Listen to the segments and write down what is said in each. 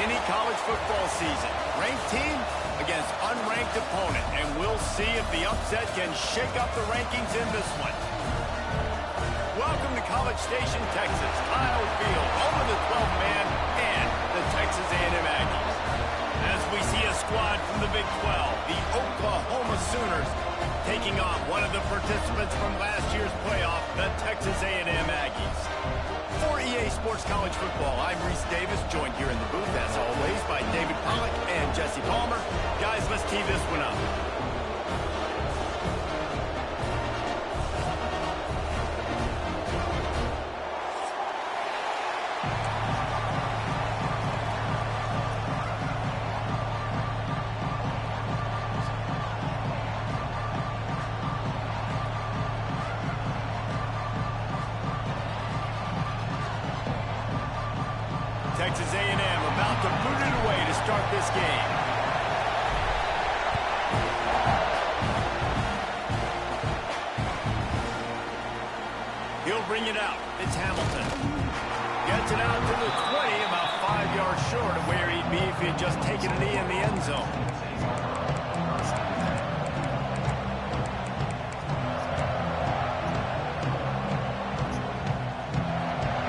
Any college football season, ranked team against unranked opponent, and we'll see if the upset can shake up the rankings in this one. Welcome to College Station, Texas. Kyle Field, home of the 12th man and the Texas A&M Aggies. As we see a squad from the Big 12, the Oklahoma Sooners taking on one of the participants from last year's playoff, the Texas A&M Aggies. For EA Sports College Football, I'm Reese Davis, joined here in the booth, as always, by David Pollack and Jesse Palmer. Guys, let's tee this one up. Texas A&M about to boot it away to start this game. He'll bring it out. It's Hamilton. Gets it out to the 20, about 5 yards short of where he'd be if he had just taken a knee in the end zone.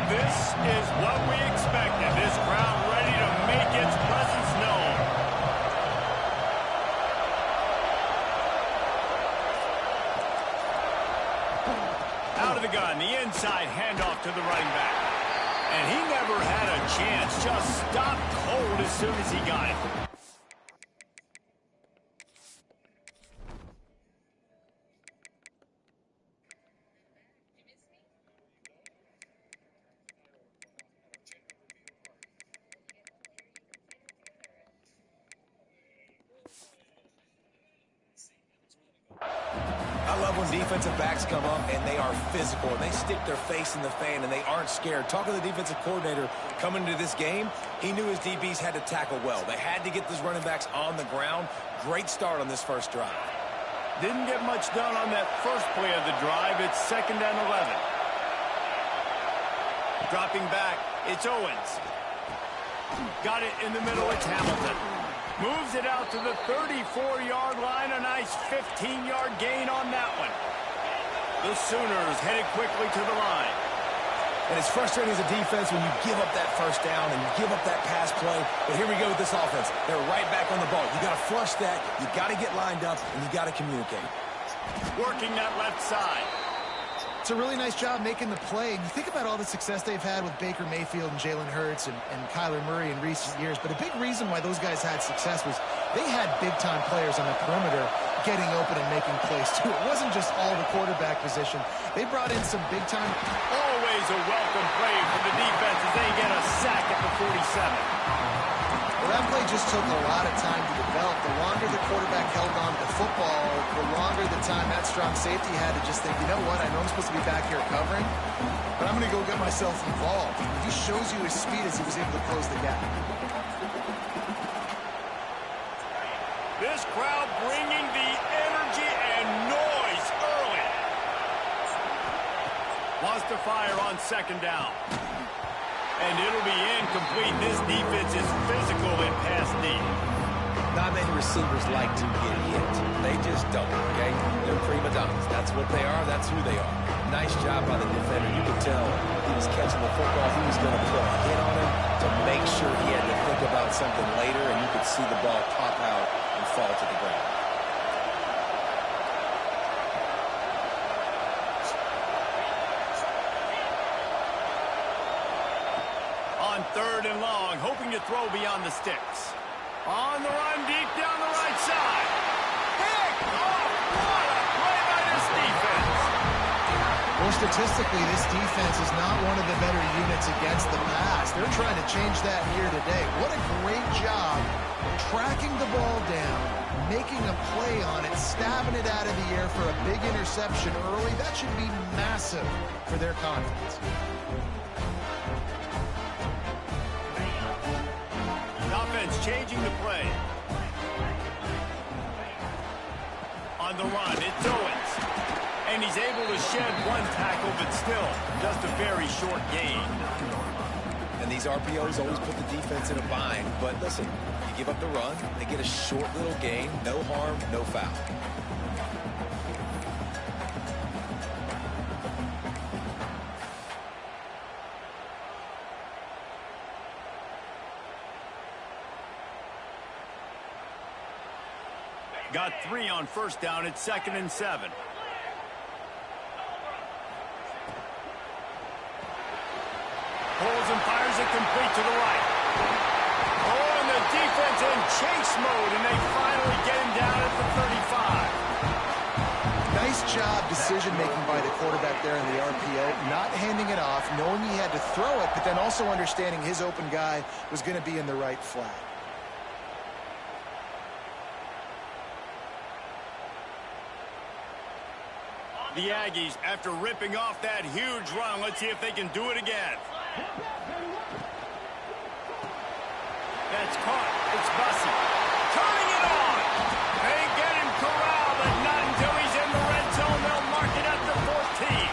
This is what we expected. This crowd ready to make its presence known. Out of the gun, the inside handoff to the running back. And he never had a chance. Just stopped cold as soon as he got it. I love when defensive backs come up and they are physical and they stick their face in the fan and they aren't scared. Talking to the defensive coordinator coming into this game, he knew his DBs had to tackle well. They had to get those running backs on the ground. Great start on this first drive. Didn't get much done on that first play of the drive. It's 2nd and 11. Dropping back, it's Owens. Got it in the middle, it's Hamilton. Moves it out to the 34-yard line. A nice 15-yard gain on that one. The Sooners headed quickly to the line. And it's frustrating as a defense when you give up that first down and you give up that pass play. But here we go with this offense. They're right back on the ball. You got to flush that. You got to get lined up, and you got to communicate. Working that left side. It's a really nice job making the play. And you think about all the success they've had with Baker Mayfield and Jalen Hurts and Kyler Murray in recent years. But a big reason why those guys had success was they had big-time players on the perimeter getting open and making plays, too. It wasn't just all the quarterback position. They brought in some big-time. Always a welcome play for the defense as they get a sack at the 47. Well, that play just took a lot of time to develop. The longer the quarterback held on to the football, the longer the time that strong safety had to just think, you know what, I know I'm supposed to be back here covering, but I'm going to go get myself involved. He shows you his speed as he was able to close the gap. This crowd bringing the energy and noise early. Wants to fire on 2nd down. And it'll be incomplete. This defense is physical in pass deep. Not many receivers like to get hit. They just don't, okay? They're prima donnas. That's what they are. That's who they are. Nice job by the defender. You could tell he was catching the football. He was going to put a hit on him to make sure he had to think about something later, and you could see the ball pop out and fall to the ground. On 3rd and long, hoping to throw beyond the sticks. On the run, deep down the right side. Pick off! What a play by this defense! Well, statistically, this defense is not one of the better units against the pass. They're trying to change that here today. What a great job tracking the ball down, making a play on it, stabbing it out of the air for a big interception early. That should be massive for their confidence. Offense changing the play. On the run, it's Owens. And he's able to shed one tackle, but still just a very short gain. And these RPOs always put the defense in a bind. But listen, you give up the run, they get a short little gain, no harm, no foul. Got 3 on first down. It's 2nd and 7. Pulls and fires it complete to the right. Oh, and the defense in chase mode, and they finally get him down at the 35. Nice job decision-making by the quarterback there in the RPO, not handing it off, knowing he had to throw it, but then also understanding his open guy was going to be in the right flat. The Aggies, after ripping off that huge run, let's see if they can do it again. That's caught. It's Bussey. Turning it on. They get him corralled, but not until he's in the red zone. They'll mark it at the 14.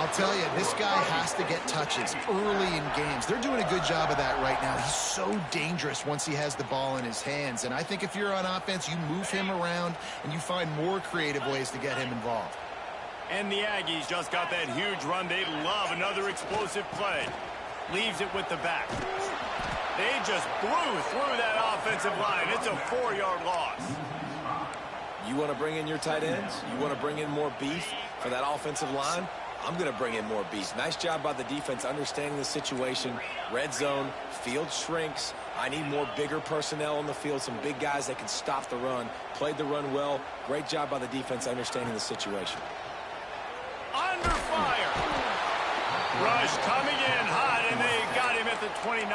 I'll tell you, this guy has to get touches early in games. They're doing a good job of that right now. He's so dangerous once he has the ball in his hands. And I think if you're on offense, you move him around and you find more creative ways to get him involved. And the Aggies just got that huge run. They love another explosive play. Leaves it with the back. They just blew through that offensive line. It's a 4-yard loss. You want to bring in your tight ends? You want to bring in more beef for that offensive line? I'm going to bring in more beef. Nice job by the defense understanding the situation. Red zone, field shrinks. I need more bigger personnel on the field, some big guys that can stop the run. Played the run well. Great job by the defense understanding the situation. Under fire. Rush coming in hot, and they got him at the 29.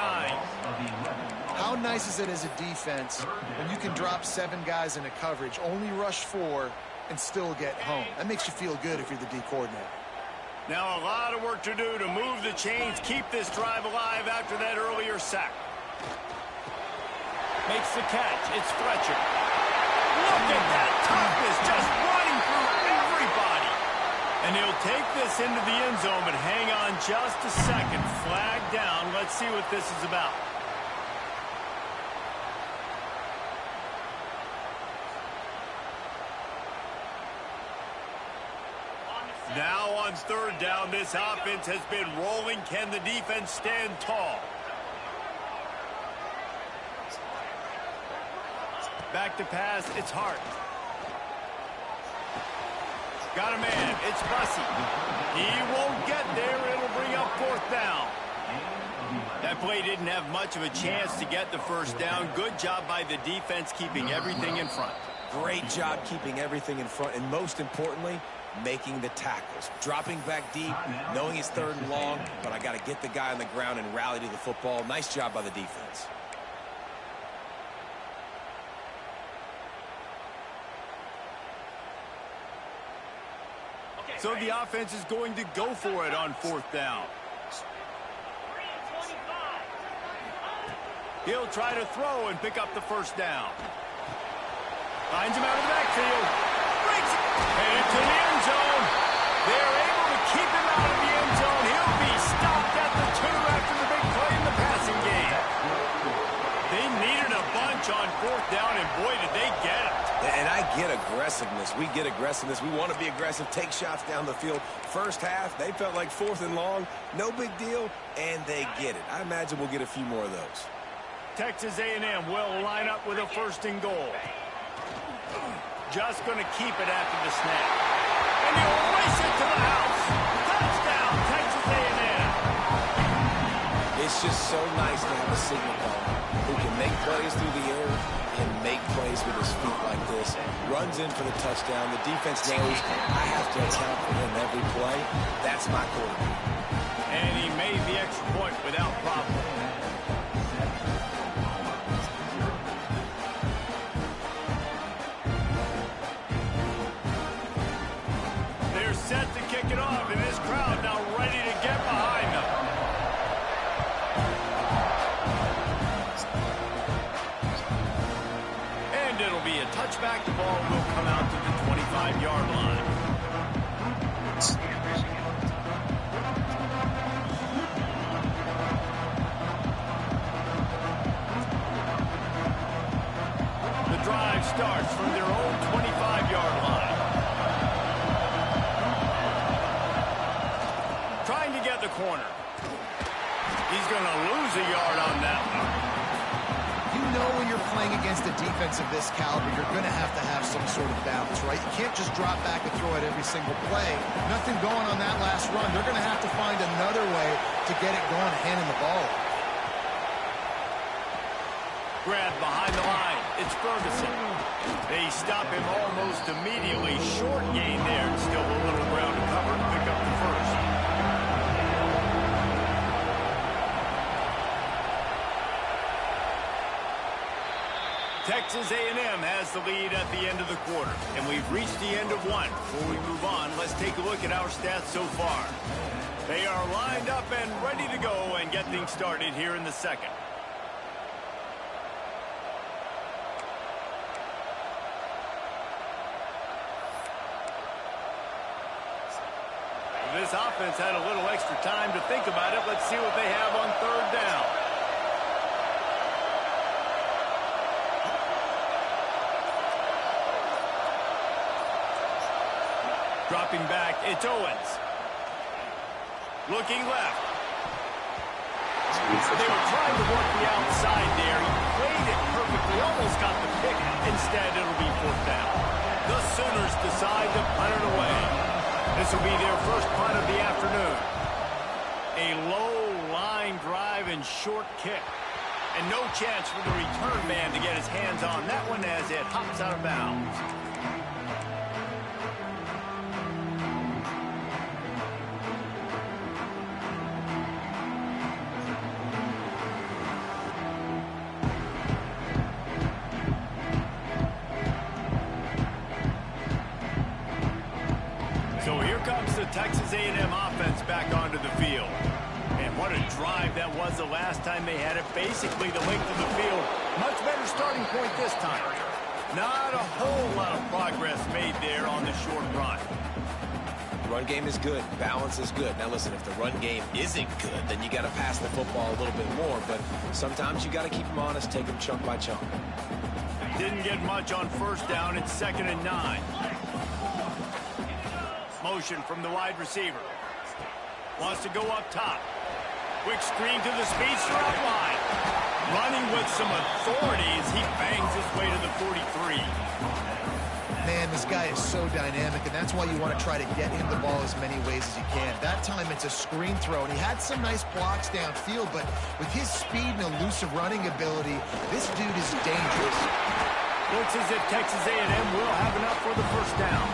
How nice is it as a defense when you can drop 7 guys in a coverage, only rush 4, and still get home? That makes you feel good if you're the D coordinator. Now a lot of work to do to move the chains, keep this drive alive after that earlier sack. Makes the catch. It's Fletcher. Look at that toughness, just running through everybody. And he'll take this into the end zone, but hang on just a second. Flag down. Let's see what this is about. Now on 3rd down, this offense has been rolling. Can the defense stand tall? Back to pass, it's Hart. Got a man, it's Bussey. He won't get there, it'll bring up 4th down. That play didn't have much of a chance to get the first down. Good job by the defense keeping everything in front. Great job keeping everything in front, and most importantly, making the tackles. Dropping back deep, knowing it's 3rd and long, but I got to get the guy on the ground and rally to the football. Nice job by the defense. So the offense is going to go for it on 4th down. He'll try to throw and pick up the first down. Finds him out of the backfield. Breaks it. Headed to the end zone. They're able to keep him out of the end zone. He'll be stopped at the 2 after the big play in the passing game. They needed a bunch on 4th down, and boy, did they get it. And I get aggressiveness. We get aggressiveness. We want to be aggressive, take shots down the field. First half, they felt like 4th and long. No big deal, and they get it. I imagine we'll get a few more of those. Texas A&M will line up with a 1st and goal. Just going to keep it after the snap. And he'll race it to the house. Touchdown, Texas A&M. It's just so nice to have a signal caller who can make plays through the air and make plays with his feet like this. Runs in for the touchdown. The defense knows I have to account for him every play. That's my quarterback. And he made the extra point without problem. They're set to kick it off, and this crowd now ready to get behind them. And it'll be a touchback. The ball will come out to the 25-yard line. corner. He's going to lose a yard on that one. You know when you're playing against a defense of this caliber, you're going to have some sort of balance, right? You can't just drop back and throw it every single play. Nothing going on that last run. They're going to have to find another way to get it going, handing the ball. Grab behind the line. It's Ferguson. They stop him almost immediately. Short gain there, and still a little ground to cover to pick up the first. Texas A&M has the lead at the end of the quarter, and we've reached the end of one. Before we move on, let's take a look at our stats so far. They are lined up and ready to go and get things started here in the second. This offense had a little extra time to think about it. Let's see what they have on third down. Dropping back, it's Owens. Looking left. They were trying to work the outside there. He played it perfectly, almost got the pick. Instead, it'll be fourth down. The Sooners decide to punt it away. This will be their first punt of the afternoon. A low line drive and short kick. And no chance for the return man to get his hands on that one as it hops out of bounds. So here comes the Texas A&M offense back onto the field. And what a drive that was the last time they had it. Basically the length of the field. Much better starting point this time. Not a whole lot of progress made there on the short run. Run game is good. Balance is good. Now listen, if the run game isn't good, then you got to pass the football a little bit more. But sometimes you got to keep them honest, take them chunk by chunk. Didn't get much on first down. It's 2nd and 9. Motion from the wide receiver. Wants to go up top. Quick screen to the speedster out wide. Running with some authority as he bangs his way to the 43. Man, this guy is so dynamic, and that's why you want to try to get him the ball as many ways as you can. That time it's a screen throw, and he had some nice blocks downfield, but with his speed and elusive running ability, this dude is dangerous. Looks as if Texas A&M will have enough for the first down.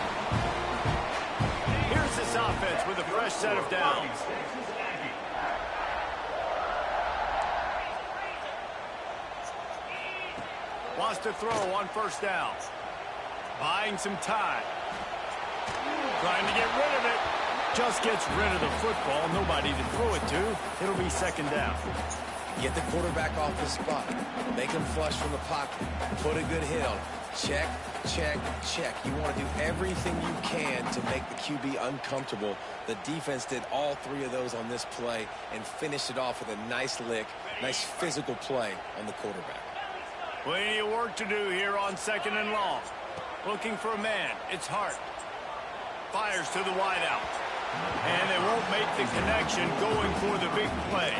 Here's this offense with a fresh set of downs. Wants to throw on first down. Buying some time. Trying to get rid of it. Just gets rid of the football. Nobody to throw it to. It'll be 2nd down. Get the quarterback off the spot. Make him flush from the pocket. Put a good hit on him. Check, check, check. You want to do everything you can to make the QB uncomfortable. The defense did all 3 of those on this play and finished it off with a nice lick, nice physical play on the quarterback. Plenty of work to do here on 2nd and long. Looking for a man. It's Hart. Fires to the wideout. And they won't make the connection going for the big play.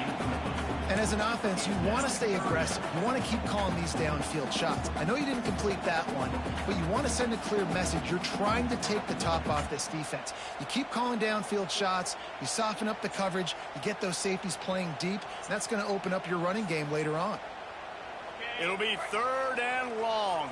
And as an offense, you want to stay aggressive. You want to keep calling these downfield shots. I know you didn't complete that one, but you want to send a clear message. You're trying to take the top off this defense. You keep calling downfield shots. You soften up the coverage. You get those safeties playing deep. That's going to open up your running game later on. It'll be 3rd and long.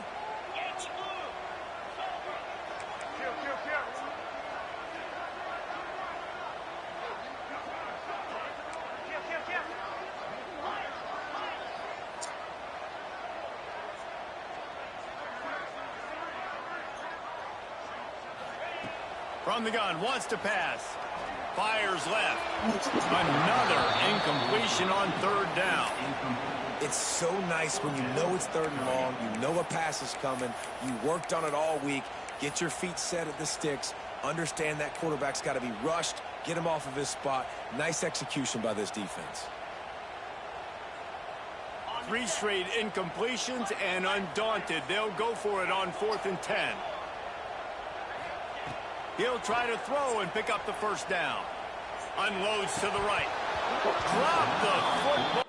From the gun, wants to pass. Fires left. Another incompletion on 3rd down. It's so nice when you know it's 3rd and long, you know a pass is coming, you worked on it all week, get your feet set at the sticks, understand that quarterback's got to be rushed, get him off of his spot. Nice execution by this defense. 3 straight incompletions, and undaunted, they'll go for it on 4th and 10. He'll try to throw and pick up the first down. Unloads to the right. Drop the football.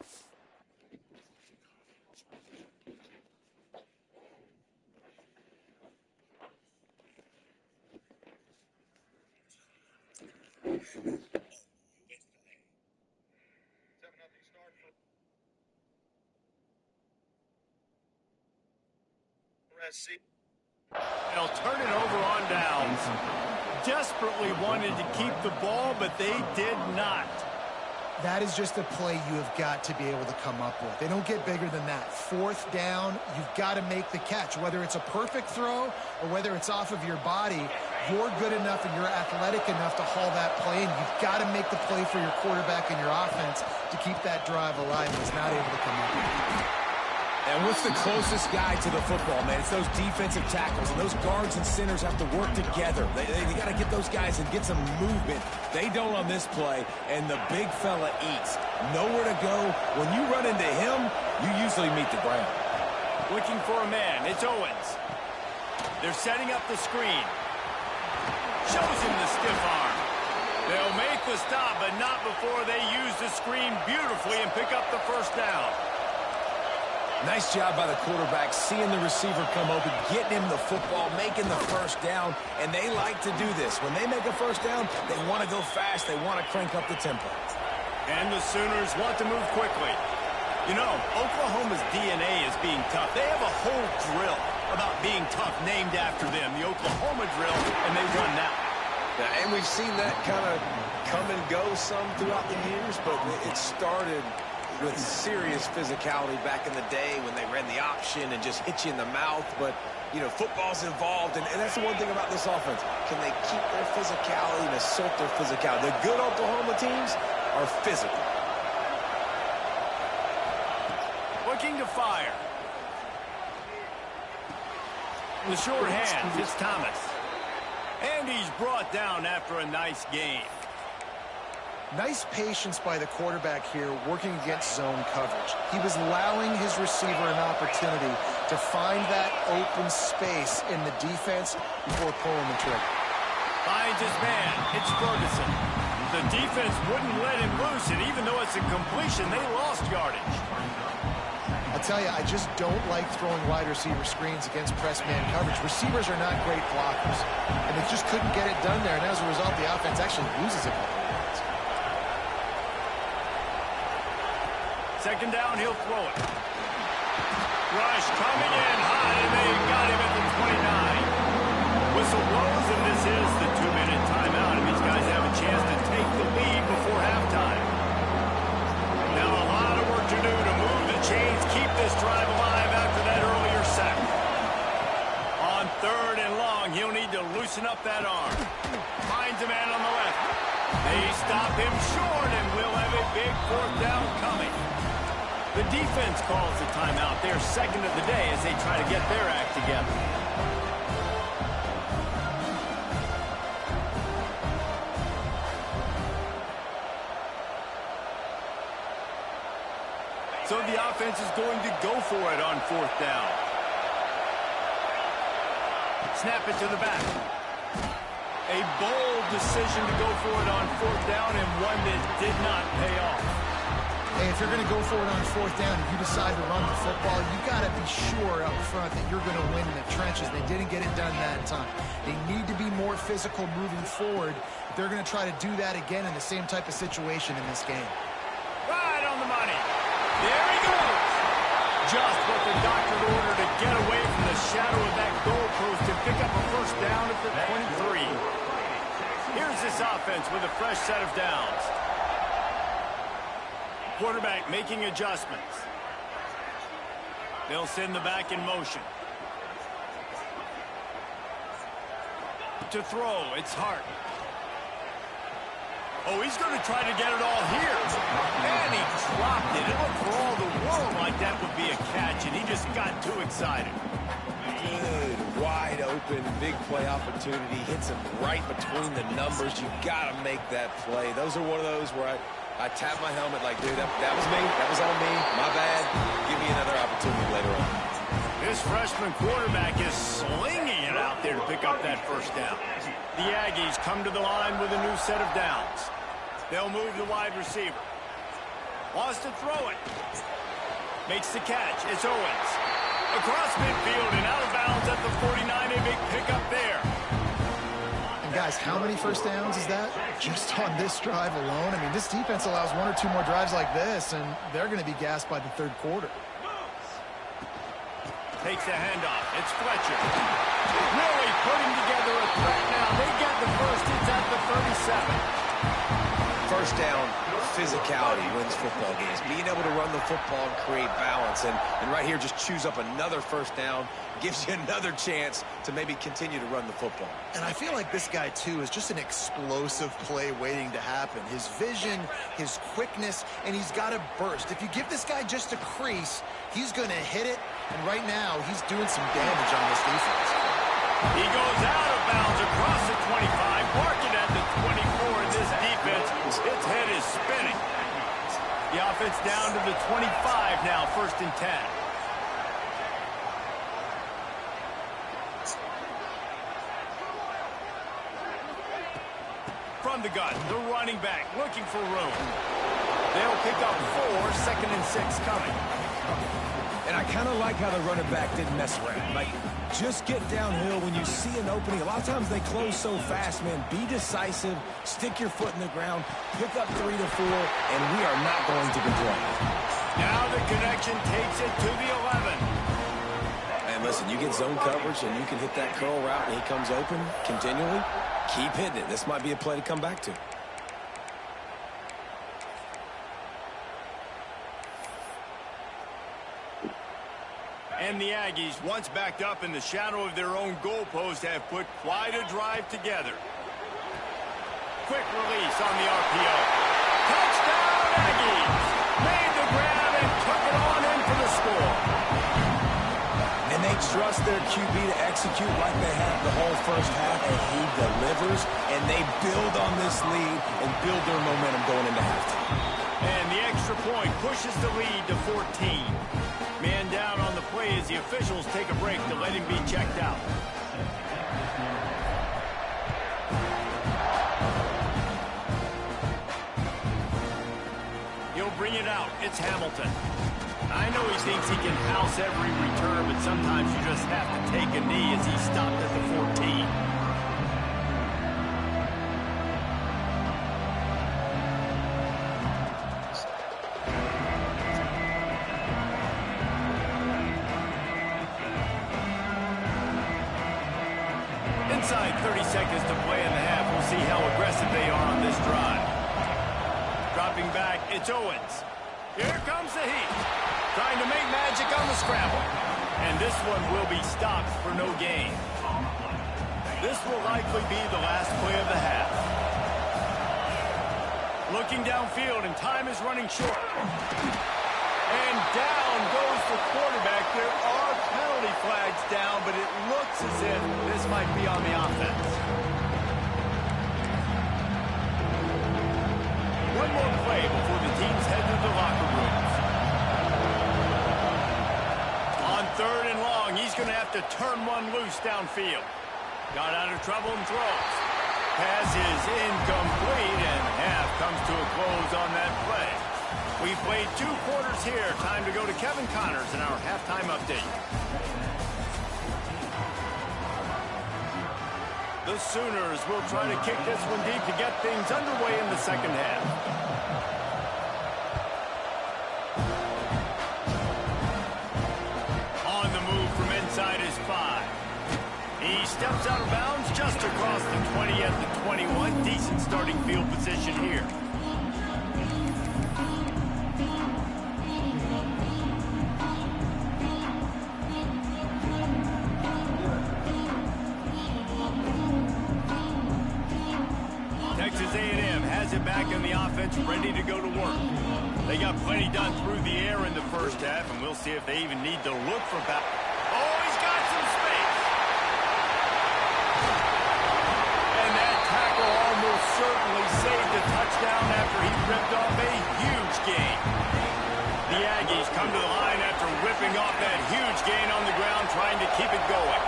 They'll turn it over on downs. Desperately wanted to keep the ball, but they did not. That is just a play you have got to be able to come up with. They don't get bigger than that. 4th down, you've got to make the catch. Whether it's a perfect throw or whether it's off of your body, you're good enough and you're athletic enough to haul that play, and you've got to make the play for your quarterback and your offense to keep that drive alive. He's not able to come up with it. And what's the closest guy to the football, man? It's those defensive tackles, and those guards and centers have to work together. They got to get those guys and get some movement. They don't on this play, and the big fella eats. Nowhere to go. When you run into him, you usually meet the ground. Looking for a man. It's Owens. They're setting up the screen. Shows him the stiff arm. They'll make the stop, but not before they use the screen beautifully and pick up the first down. Nice job by the quarterback, seeing the receiver come open, getting him the football, making the first down, and they like to do this. When they make a first down, they want to go fast. They want to crank up the tempo. And the Sooners want to move quickly. You know, Oklahoma's DNA is being tough. They have a whole drill about being tough named after them, the Oklahoma drill, and they run that. Yeah, and we've seen that kind of come and go some throughout the years, but it started with serious physicality back in the day when they ran the option and just hit you in the mouth. But, you know, football's involved, and that's the one thing about this offense. Can they keep their physicality and assert their physicality? The good Oklahoma teams are physical. Looking to fire. The short hands, it's Thomas. And he's brought down after a nice game. Nice patience by the quarterback here working against zone coverage. He was allowing his receiver an opportunity to find that open space in the defense before pulling the trigger. Finds his man. It's Ferguson. The defense wouldn't let him loose, and even though it's a completion, they lost yardage. I'll tell you, I just don't like throwing wide receiver screens against press man coverage. Receivers are not great blockers, and they just couldn't get it done there, and as a result, the offense actually loses a couple. Second down, he'll throw it. Rush coming in high, and they got him at the 29. Whistle blows, and this is the 2-minute timeout, and these guys have a chance to take the lead before halftime. Now a lot of work to do to move the chains, keep this drive alive after that earlier sack. On 3rd and long, he'll need to loosen up that arm. Finds a man on the left. They stop him short, and we'll have a big 4th down coming. The defense calls the timeout. They're second of the day as they try to get their act together. So the offense is going to go for it on 4th down. Snap it to the back. A bold decision to go for it on 4th down, and one that did not pay off. Hey, if you're going to go for it on 4th down, if you decide to run the football, you've got to be sure up front that you're going to win in the trenches. They didn't get it done that time. They need to be more physical moving forward. They're going to try to do that again in the same type of situation in this game. Right on the money. There he goes. Just what the doctor ordered to get away from the shadow of that goalpost and pick up a first down at the 23. Here's this offense with a fresh set of downs. Quarterback making adjustments. They'll send the back in motion. To throw, it's Hart. Oh, he's going to try to get it all here. And he dropped it. It looked for all the world like that would be a catch, and he just got too excited. Good, wide open, big play opportunity. Hits him right between the numbers. You got to make that play. Those are one of those where I tap my helmet like, dude, that was me. That was on me. My bad. Give me another opportunity later on. This freshman quarterback is slinging it out there to pick up that first down. The Aggies come to the line with a new set of downs. They'll move the wide receiver. Wants to throw it. Makes the catch. It's Owens. Across midfield and out of bounds at the 49. A big pickup there. And guys, how many first downs is that? Just on this drive alone. I mean, this defense allows 1 or 2 more drives like this, and they're going to be gassed by the third quarter. Takes a handoff. It's Fletcher. Really putting together a threat now. They get the first. It's at the 37. First down, physicality wins football games. Being able to run the football and create balance. And right here, just choose up another first down. Gives you another chance to maybe continue to run the football. And I feel like this guy, too, is just an explosive play waiting to happen. His vision, his quickness, and he's got a burst. If you give this guy just a crease, he's going to hit it. And right now, he's doing some damage on this defense. He goes out of bounds across the 25, marking at the 24 in this defense. Its head is spinning. The offense down to the 25 now, 1st and 10. From the gun, the running back looking for room. They'll pick up 4, 2nd and 6 coming. And I kind of like how the running back didn't mess around. Like, just get downhill when you see an opening. A lot of times they close so fast, man. Be decisive, stick your foot in the ground, pick up 3 to 4, and we are not going to complain. Now the connection takes it to the 11. And listen, you get zone coverage and you can hit that curl route and he comes open continually. Keep hitting it. This might be a play to come back to. And the Aggies, once backed up in the shadow of their own goalpost, have put quite a drive together. Quick release on the RPO. Touchdown, Aggies! Made the grab and took it on in for the score. And they trust their QB to execute like they have the whole first half, and he delivers, and they build on this lead and build their momentum going into halftime. And the extra point pushes the lead to 14. Man down on the play as the officials take a break to let him be checked out. He'll bring it out. It's Hamilton. I know he thinks he can house every return, but sometimes you just have to take a knee as he stopped at the 14. Inside 30 seconds to play in the half. We'll see how aggressive they are on this drive. Dropping back, it's Owens. Here comes the heat. Trying to make magic on the scramble. And this one will be stopped for no gain. This will likely be the last play of the half. Looking downfield, and time is running short. And down goes the quarterback. There are penalty flags down, but it looks as if this might be on the offense. One more play before the teams head to the locker rooms. On 3rd and long, he's going to have to turn one loose downfield. Got out of trouble and throws. Pass is incomplete, and half comes to a close on that play. We've played 2 quarters here. Time to go to Kevin Connors in our halftime update. The Sooners will try to kick this one deep to get things underway in the second half. On the move from inside is 5. He steps out of bounds just across the 20 at the 21. Decent starting field position here. Texas A&M has it back in the offense, ready to go to work. They got plenty done through the air in the first half, and we'll see if they even need to look for back. Oh, he's got some space. And that tackle almost certainly saved a touchdown after he ripped off a huge gain. The Aggies come to the line after whipping off that huge gain on the ground, trying to keep it going.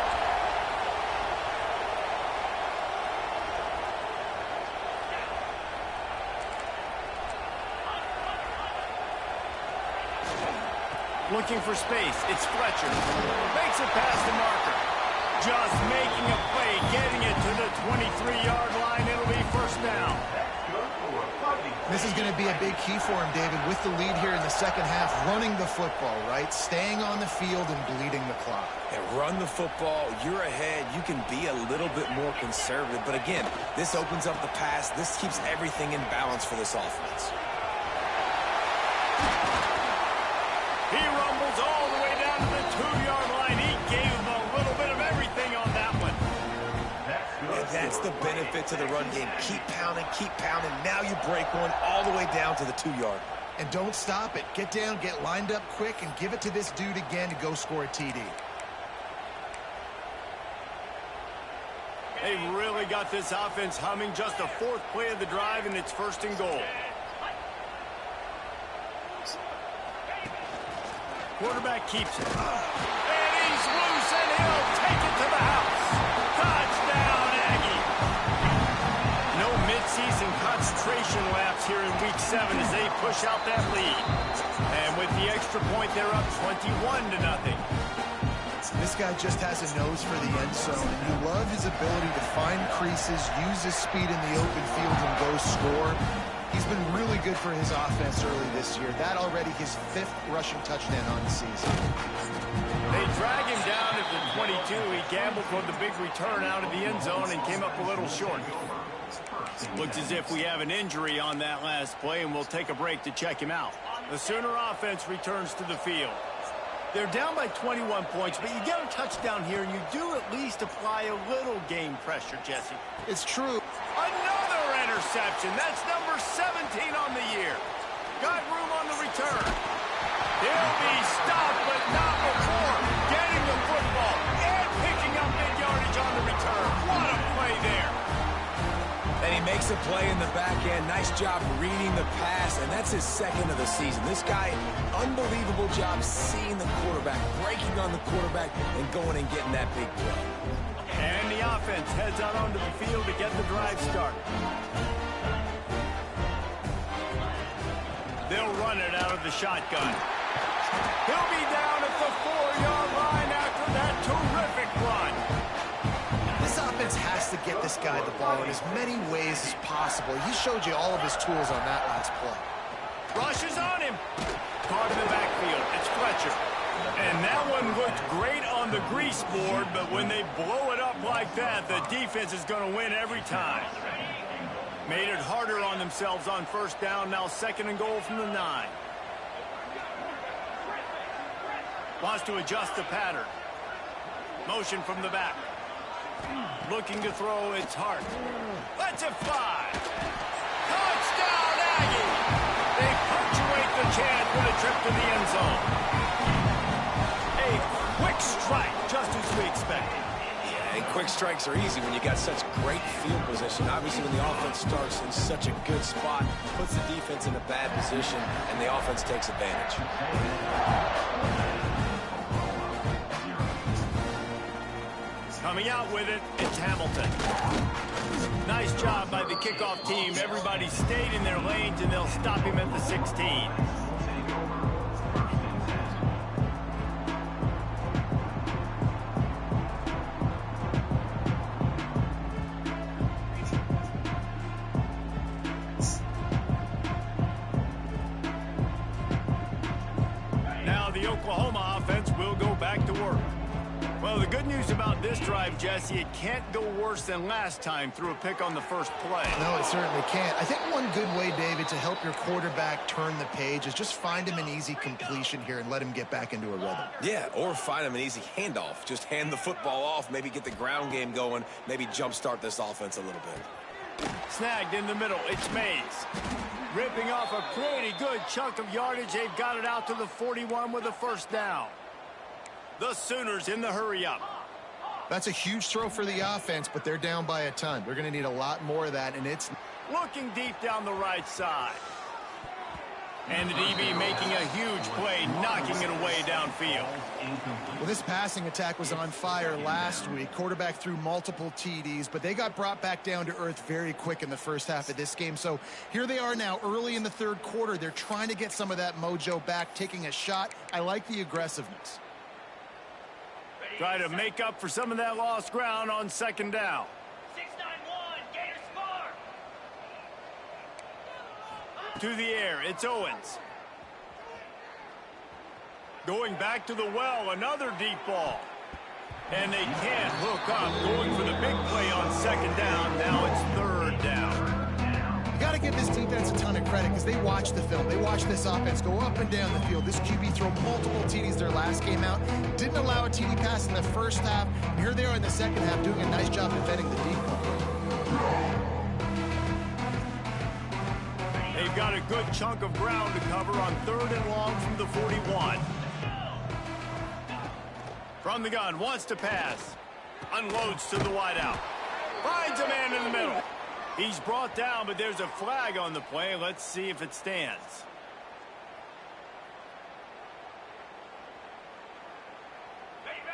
Looking for space. It's Fletcher. Makes it past the marker. Just making a play, getting it to the 23-yard line. It'll be first down. This is going to be a big key for him, David, with the lead here in the second half, running the football, right? Staying on the field and bleeding the clock. And run the football, you're ahead, you can be a little bit more conservative. But again, this opens up the pass. This keeps everything in balance for this offense. He rumbles all the way down to the 2-yard line. He gave him a little bit of everything on that one. And that's the benefit to the run game. Keep pounding, keep pounding. Now you break one all the way down to the 2-yard. And don't stop it. Get down, get lined up quick, and give it to this dude again to go score a TD. They really got this offense humming. Just the 4th play of the drive, and it's first and goal. Quarterback keeps it. And he's loose, and he'll take it to the house. Touchdown, Aggie. No midseason concentration laps here in Week 7 as they push out that lead. And with the extra point, they're up 21-0. This guy just has a nose for the end zone, and you love his ability to find creases, use his speed in the open field, and go score. He's been really good for his offense early this year. That already his 5th rushing touchdown on the season. They drag him down at the 22. He gambled for the big return out of the end zone and came up a little short. Looks as if we have an injury on that last play, and we'll take a break to check him out. The Sooner offense returns to the field. They're down by 21 points, but you get a touchdown here, and you do at least apply a little game pressure, Jesse. It's true. Another interception. That's number 17 on the year. Got room on the return. He'll be stopped, but not before getting the football and picking up big yardage on the return. What a play there. And he makes a play in the back end. Nice job reading the pass, and that's his 2nd of the season. This guy, unbelievable job seeing the quarterback, breaking on the quarterback, and going and getting that big play. And the offense heads out onto the field to get the drive started. They'll run it out of the shotgun. He'll be down at the 4-yard line after that terrific run. This offense has to get this guy the ball in as many ways as possible. He showed you all of his tools on that last play. Rush is on him. Caught in the backfield. It's Fletcher. And that one looked great on the grease board, but when they blow it up like that, the defense is going to win every time. Made it harder on themselves on first down. Now 2nd and goal from the 9. Wants to adjust the pattern. Motion from the back. Looking to throw, it's Hart. Let's it fly. Touchdown, Aggie! They punctuate the chant with a trip to the end zone. A quick strike, just as we expected. Yeah, and quick strikes are easy when you got such great field position. Obviously, when the offense starts in such a good spot, puts the defense in a bad position, and the offense takes advantage. Coming out with it, it's Hamilton. Nice job by the kickoff team. Everybody stayed in their lanes, and they'll stop him at the 16. Now the Oklahoma offense will go back to work. Well, the good news about this drive, Jesse, it can't go worse than last time through a pick on the first play. No, it certainly can't. I think one good way, David, to help your quarterback turn the page is just find him an easy completion here and let him get back into a rhythm. Yeah, or find him an easy handoff. Just hand the football off, maybe get the ground game going, maybe jumpstart this offense a little bit. Snagged in the middle, it's Mays. Ripping off a pretty good chunk of yardage. They've got it out to the 41 with a first down. The Sooners in the hurry-up. That's a huge throw for the offense, but they're down by a ton. They're going to need a lot more of that, and it's... Looking deep down the right side. And the DB making a huge play, knocking it away downfield. Well, this passing attack was on fire last week. Quarterback threw multiple TDs, but they got brought back down to earth very quick in the first half of this game. So here they are now early in the third quarter. They're trying to get some of that mojo back, taking a shot. I like the aggressiveness. Try to make up for some of that lost ground on second down. 6-9-1, Gators score! To the air, it's Owens. Going back to the well, another deep ball. And they can't hook up, going for the big play on second down. Now it's third down. You got to give this defense a ton of credit because they watch the film. They watch this offense go up and down the field. This QB throw multiple TDs their last game out. Didn't allow a TD pass in the first half. And here they are in the second half doing a nice job defending the deep ball. They've got a good chunk of ground to cover on third and long from the 41. From the gun, wants to pass. Unloads to the wideout. Finds a man in the middle. He's brought down, but there's a flag on the play. Let's see if it stands.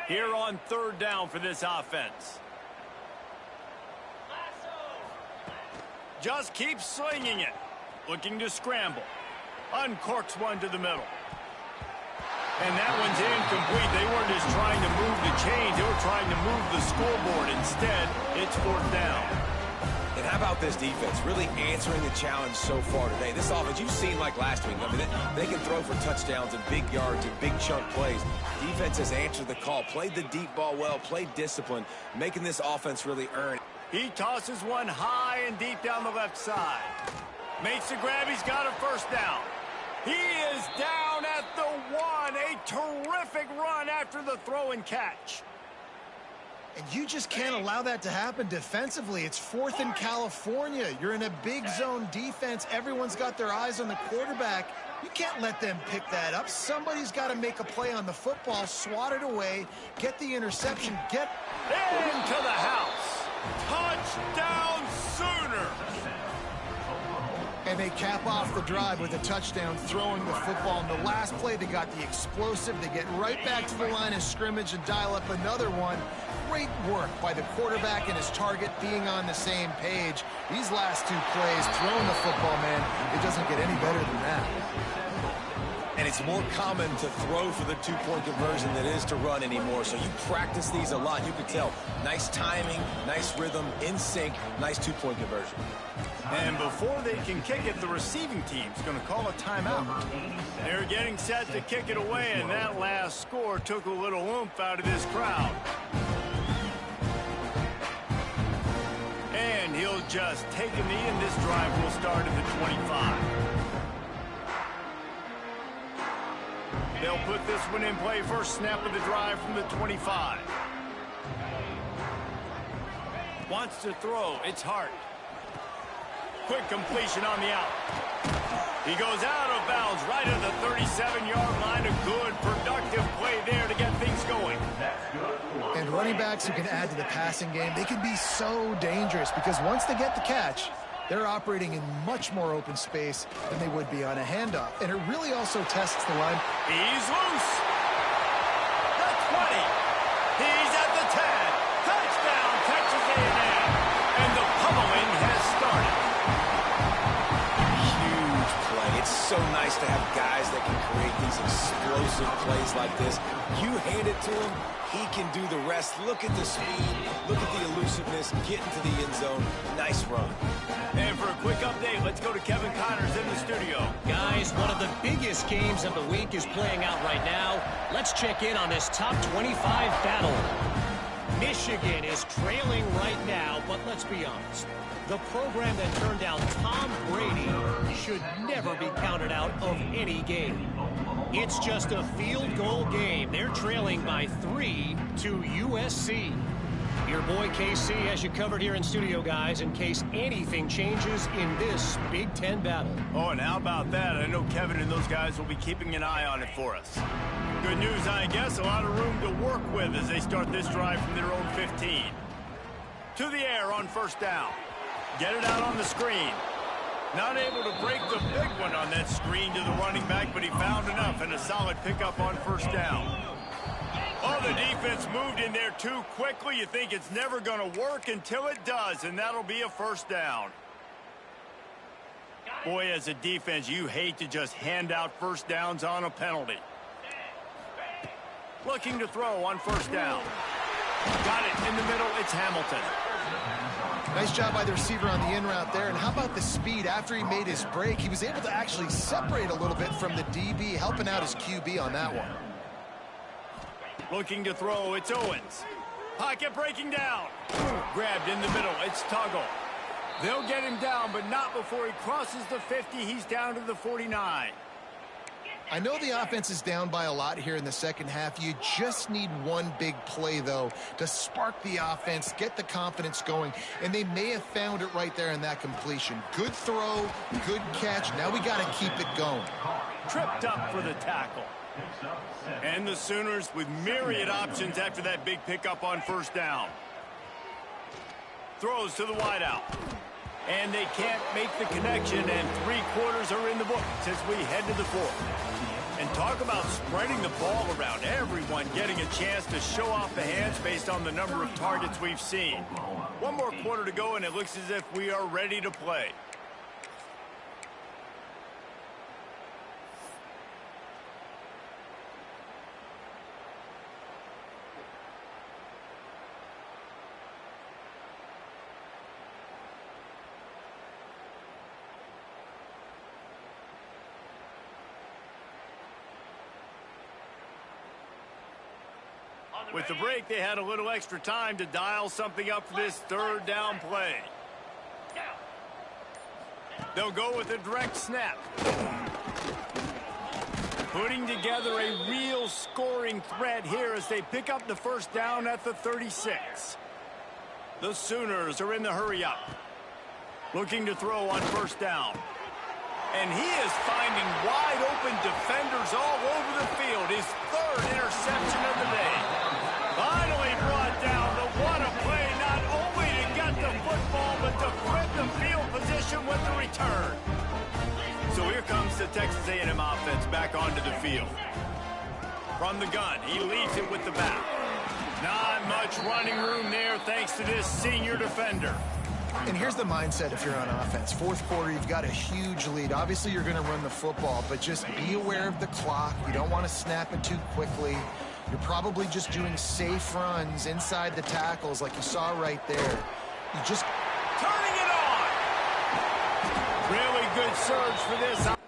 Here on third down for this offense. Just keeps slinging it. Looking to scramble. Uncorks one to the middle. And that one's incomplete. They weren't just trying to move the chains. They were trying to move the scoreboard. Instead, it's fourth down. And how about this defense? Really answering the challenge so far today. This offense, you've seen like last week. I mean, they can throw for touchdowns and big yards and big chunk plays. Defense has answered the call, played the deep ball well, played discipline, making this offense really earn. He tosses one high and deep down the left side. Makes the grab. He's got a first down. He is down at the one. A terrific run after the throw and catch. And you just can't allow that to happen defensively. It's fourth in California. You're in a big zone defense. Everyone's got their eyes on the quarterback. You can't let them pick that up. Somebody's got to make a play on the football, swat it away, get the interception, get into the house. Touchdown Sooner. And they cap off the drive with a touchdown, throwing the football. In the last play, they got the explosive. They get right back to the line of scrimmage and dial up another one. Great work by the quarterback and his target being on the same page. These last two plays, throwing the football, man, it doesn't get any better than that. And it's more common to throw for the two-point conversion than it is to run anymore. So you practice these a lot. You can tell. Nice timing, nice rhythm, in sync, nice two-point conversion. And before they can kick it, the receiving team's going to call a timeout. They're getting set to kick it away, and that last score took a little oomph out of this crowd. And he'll just take a knee, and this drive will start at the 25. They'll put this one in play. First snap of the drive from the 25. Wants to throw. It's Hart. Quick completion on the out. He goes out of bounds right at the 37-yard line. A good, productive play there to get things going. And running backs who can add to the passing game, they can be so dangerous because once they get the catch, they're operating in much more open space than they would be on a handoff. And it really also tests the line. He's loose. The 20. He's at the 10. Touchdown, Texas A&M. And the pummeling has started. Huge play. It's so nice to have guys that can create these explosive plays like this. You hand it to him, he can do the rest. Look at the speed. Look at the elusiveness. Get into the end zone. Nice run. And for a quick update, let's go to Kevin Connors in the studio. Guys, one of the biggest games of the week is playing out right now. Let's check in on this top 25 battle. Michigan is trailing right now, but let's be honest. The program that turned out Tom Brady should never be counted out of any game. It's just a field goal game. They're trailing by 3 to USC. Your boy KC has you covered here in studio, guys, in case anything changes in this Big Ten battle. Oh, and how about that? I know Kevin and those guys will be keeping an eye on it for us. Good news, I guess. A lot of room to work with as they start this drive from their own 15. To the air on first down. Get it out on the screen. Not able to break the big one on that screen to the running back, but he found enough and a solid pickup on first down. Oh, the defense moved in there too quickly. You think it's never going to work until it does, and that'll be a first down. Boy, as a defense, you hate to just hand out first downs on a penalty. Looking to throw on first down. Got it in the middle. It's Hamilton. Nice job by the receiver on the in route there. And how about the speed after he made his break? He was able to actually separate a little bit from the DB, helping out his QB on that one. Looking to throw, it's Owens. Pocket breaking down. Grabbed in the middle, it's Tuggle. They'll get him down, but not before he crosses the 50. He's down to the 49. I know the offense is down by a lot here in the second half. You just need one big play, though, to spark the offense, get the confidence going, and they may have found it right there in that completion. Good throw, good catch. Now we got to keep it going. Tripped up for the tackle. And the Sooners with myriad options after that big pickup on first down. Throws to the wideout. And they can't make the connection, and 3 quarters are in the books as we head to the fourth. And talk about spreading the ball around. Everyone getting a chance to show off the hands based on the number of targets we've seen. 1 more quarter to go, and it looks as if we are ready to play. With the break, they had a little extra time to dial something up for this third down play. They'll go with a direct snap. Putting together a real scoring threat here as they pick up the first down at the 36. The Sooners are in the hurry-up. Looking to throw on first down. And he is finding wide-open defenders all over the field. His 3rd interception of the day. Finally brought down, but what a play, not only to get the football, but to flip the field position with the return. So here comes the Texas A&M offense back onto the field. From the gun, he leads it with the back. Not much running room there thanks to this senior defender. And here's the mindset if you're on offense. 4th quarter, you've got a huge lead. Obviously, you're going to run the football, but just be aware of the clock. You don't want to snap it too quickly. You're probably just doing safe runs inside the tackles like you saw right there. You just... Turning it on! Really good surge for this.